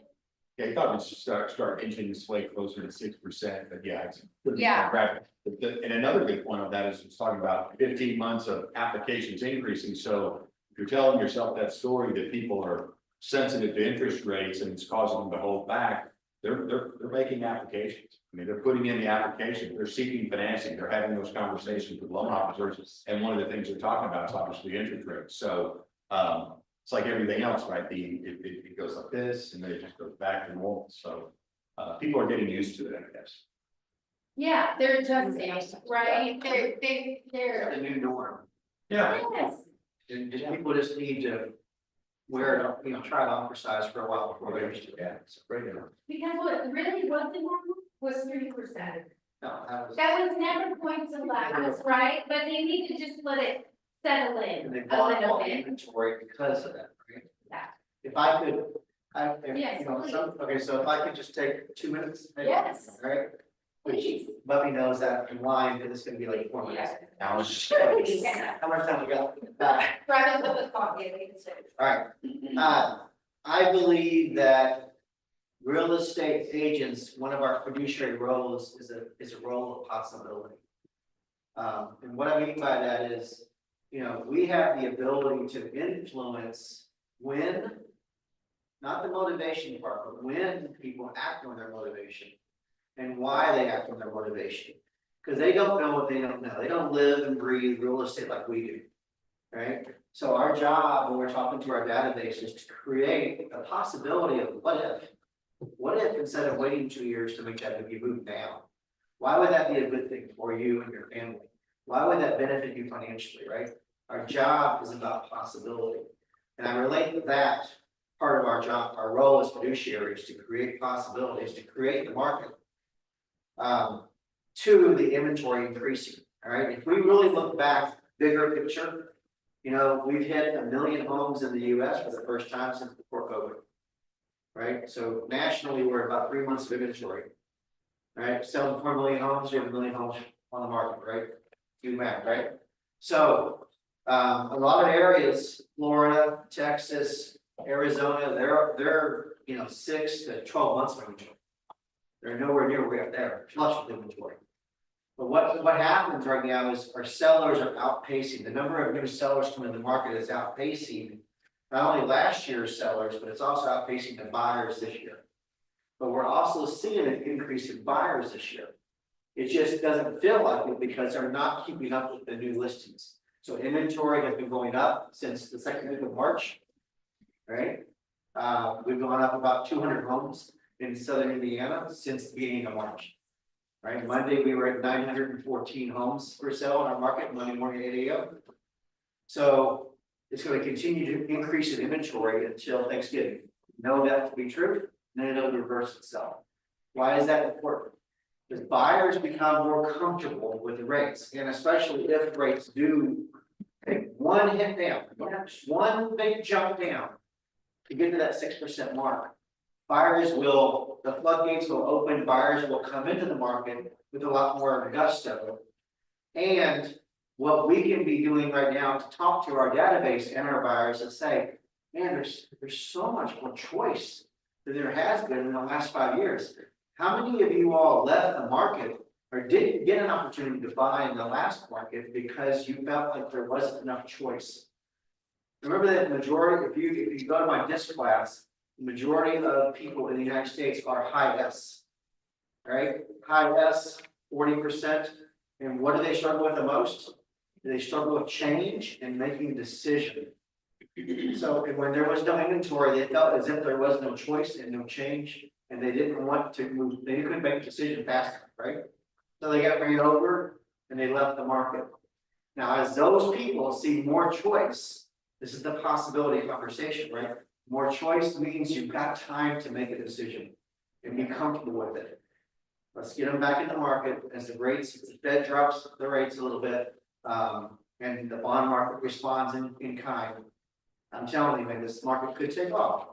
Yeah, he thought it was just start inching this way closer to 6%, but yeah, it's. Yeah. Rapid. And another good point of that is it's talking about 15 months of applications increasing, so if you're telling yourself that story that people are sensitive to interest rates and it's causing them to hold back, they're making applications. I mean, they're putting in the application, they're seeking financing, they're having those conversations with loan officers. And one of the things they're talking about is obviously interest rates. So it's like everything else, right? It goes like this and then it just goes back to normal. So people are getting used to it, I guess. Yeah, they're just, right, they're. It's the new norm. Yeah. Yes, And people just need to wear it, you know, try it on for size for a while before they understand. Yeah, it's great. because what really wasn't happening was 3%. No, That was never going to last, right? But they need to just let it settle and in they a bought little all the bit. inventory because of that, right? Yeah. If I could, Yes, you know, okay, so if I could just take 2 minutes. maybe, Yes. all right? Please. Let me know is that in line, because it's gonna be like 4 minutes. Now it's just. Yeah. How much time we got? Grab a cup of coffee, All right, I believe that real estate agents, one of our fiduciary roles is a role of possibility. And what I mean by that is, you know, we have the ability to influence when, not the motivation part, but when people act on their motivation and why they act on their motivation. Because they don't know what they don't know. They don't live and breathe real estate like we do. Right? So our job when we're talking to our database is to create a possibility of what if? What if instead of waiting 2 years to make that, if you move now? Why would that be a good thing for you and your family? Why would that benefit you financially, right? Our job is about possibility. And I relate that part of our job, our role as fiduciaries to create possibilities, to create the market. To the inventory increasing, all right? If we really look back, bigger picture, you know, we've hit 1 million homes in the US for the first time since before COVID. Right, so nationally, we're about 3 months of inventory. All right, selling 4 million homes, we have 1 million homes on the market, right? Do math, right? So, a lot of areas, Florida, Texas, Arizona, they're, you know, 6 to 12 months of inventory. They're nowhere near where we are there, flush with inventory. But what happens right now is our sellers are outpacing, the number of new sellers coming to the market is outpacing not only last year's sellers, but it's also outpacing the buyers this year. But we're also seeing an increase in buyers this year. It just doesn't feel like it because they're not keeping up with the new listings. So inventory has been going up since the second week of March, right? We've gone up about 200 homes in southern Indiana since the beginning of March. Right, Monday we were at 914 homes for sale in our market, Monday morning at 8 a.m. So it's going to continue to increase in inventory until Thanksgiving. Know that to be true, and then it'll reverse itself. Why is that important? Because buyers become more comfortable with the rates, and especially if rates do take one hit down, just one big jump down to get to that 6% mark. Buyers will, the floodgates will open, buyers will come into the market with a lot more gusto. And what we can be doing right now to talk to our database and our buyers and say, man, there's so much more choice than there has been in the last 5 years. How many of you all left the market or didn't get an opportunity to buy in the last market because you felt like there wasn't enough choice? Remember that majority, if you go to my disc class, the majority of people in the United States are high S. Right? High S, 40%. And what do they struggle with the most? They struggle with change and making a decision. So when there was no inventory, they felt as if there was no choice and no change, and they didn't want to move, they couldn't make a decision fast enough, right? So they got ran over and they left the market. Now, as those people see more choice, this is the possibility conversation, right? More choice means you've got time to make a decision and be comfortable with it. Let's get them back in the market as the rates, the Fed drops the rates a little bit, and the bond market responds in kind. I'm telling you, man, this market could take off.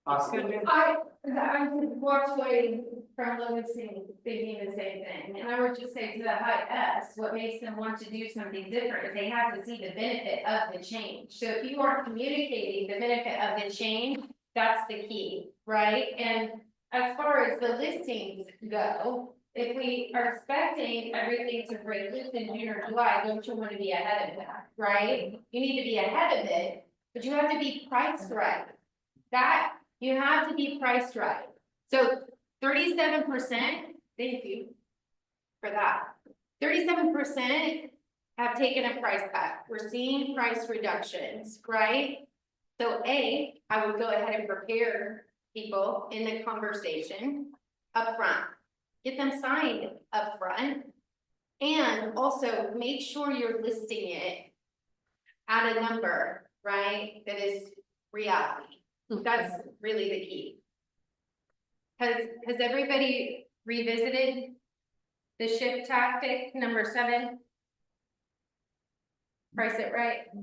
Possibly. I'm walked away from listening, thinking the same thing, and I would just say to the high S, what makes them want to do something different is they have to see the benefit of the change. So if you are communicating the benefit of the change, that's the key, right? And as far as the listings go, if we are expecting everything to break loose in June or July, don't you want to be ahead of that, right? You need to be ahead of it, but you have to be priced right. That, you have to be priced right. So 37%, thank you for that. 37% have taken a price cut. We're seeing price reductions, right? So A, I would go ahead and prepare people in the conversation upfront. Get them signed upfront. And also make sure you're listing it at a number, right? That is reality. That's really the key. Has everybody revisited the shift tactic number 7? Price it right. So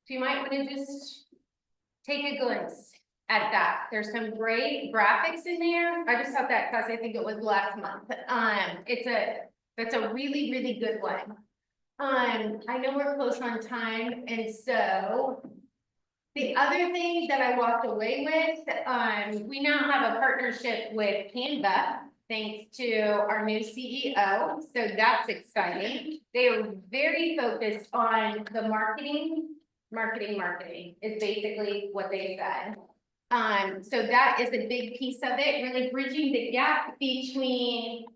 you might want to just take a glimpse at that. There's some great graphics in there. I just got that class, I think it was last month. That's a really, really good one. I know we're close on time, and so the other thing that I walked away with, we now have a partnership with Canva, thanks to our new CEO, so that's exciting. They are very focused on the marketing is basically what they said. So that is a big piece of it, really bridging the gap between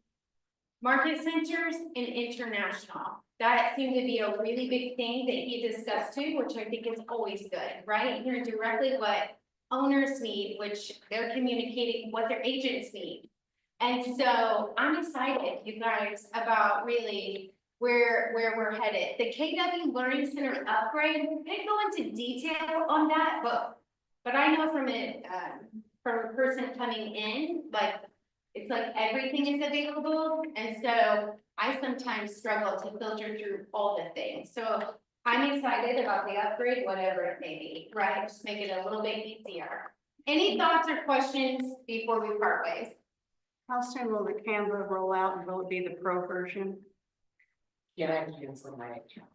market centers and international. That seemed to be a really big thing that he discussed too, which I think is always good, right? Hearing directly what owners need, which they're communicating what their agents need. And so I'm excited, you guys, about really where we're headed. The KW Learning Center upgrade, we can't go into detail on that, but I know from a person coming in, like, it's like everything is available, and so I sometimes struggle to filter through all the things. So I'm excited about the upgrade, whatever it may be, right? Just make it a little bit easier. Any thoughts or questions before we part ways? How soon will the Canva roll out, and will it be the pro version? Yeah, I can cancel my account.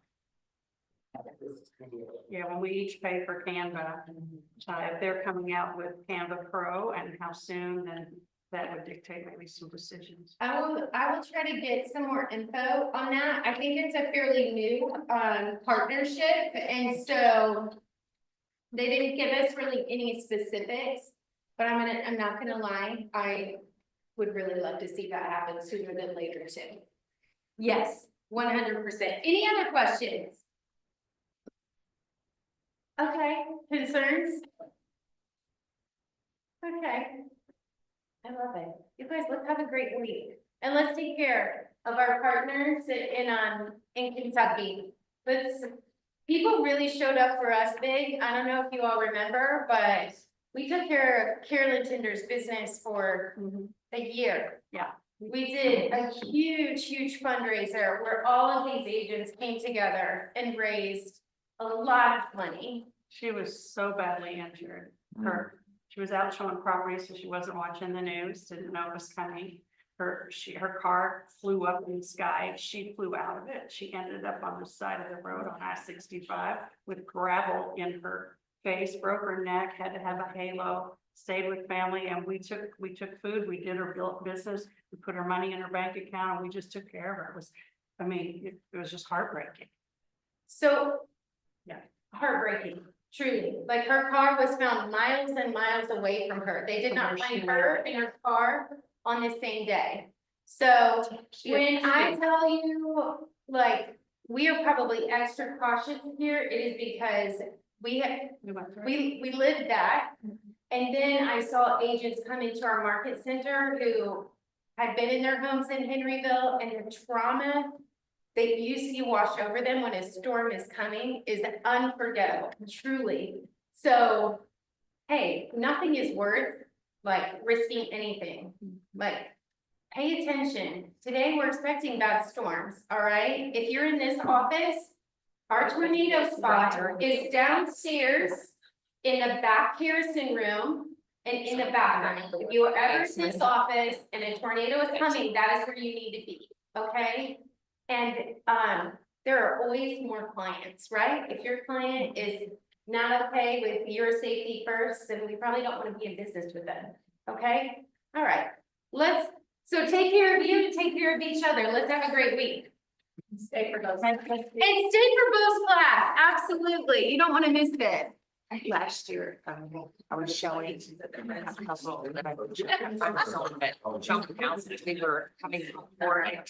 Yeah, when we each pay for Canva, if they're coming out with Canva Pro and how soon, then that would dictate maybe some decisions. I will try to get some more info on that. I think it's a fairly new partnership, and so they didn't give us really any specifics, but I'm not gonna lie, I would really love to see that happen sooner than later too. Yes, 100%. Any other questions? Okay, concerns? Okay. I love it. You guys, let's have a great week, and let's take care of our partners in Kentucky. People really showed up for us big. I don't know if you all remember, but we took care of Carolyn Tinder's business for a year. Yeah. We did a huge fundraiser where all of these agents came together and raised a lot of money. She was so badly injured. She was out showing property, so she wasn't watching the news, didn't know it was coming. Her car flew up in the sky. She flew out of it. She ended up on the side of the road on I-65 with gravel in her face, broke her neck, had to have a halo, stayed with family, and we took food, we did her business, we put her money in her bank account, and we just took care of her. It was just heartbreaking. So, yeah, heartbreaking. Truly, like her car was found miles and miles away from her. They did not find her in her car on the same day. So when I tell you, like, we are probably extra cautious here, it is because we lived that. And then I saw agents come into our market center who had been in their homes in Henryville, and the trauma that you see wash over them when a storm is coming is unforgettable, truly. So, hey, nothing is worth like risking anything, like. Pay attention. Today, we're expecting bad storms, all right? If you're in this office, our tornado spot is downstairs in the back Harrison room and in the bathroom. If you are ever in this office and a tornado is coming, that is where you need to be, okay? And, there are always more clients, right? If your client is not okay with your safety first, then we probably don't want to be in business with them, okay? All right, so take care of you, take care of each other. Let's have a great week. Stay for those. And stay for Bo's class, absolutely. You don't want to miss this. Last year, I was showing. We were coming for it.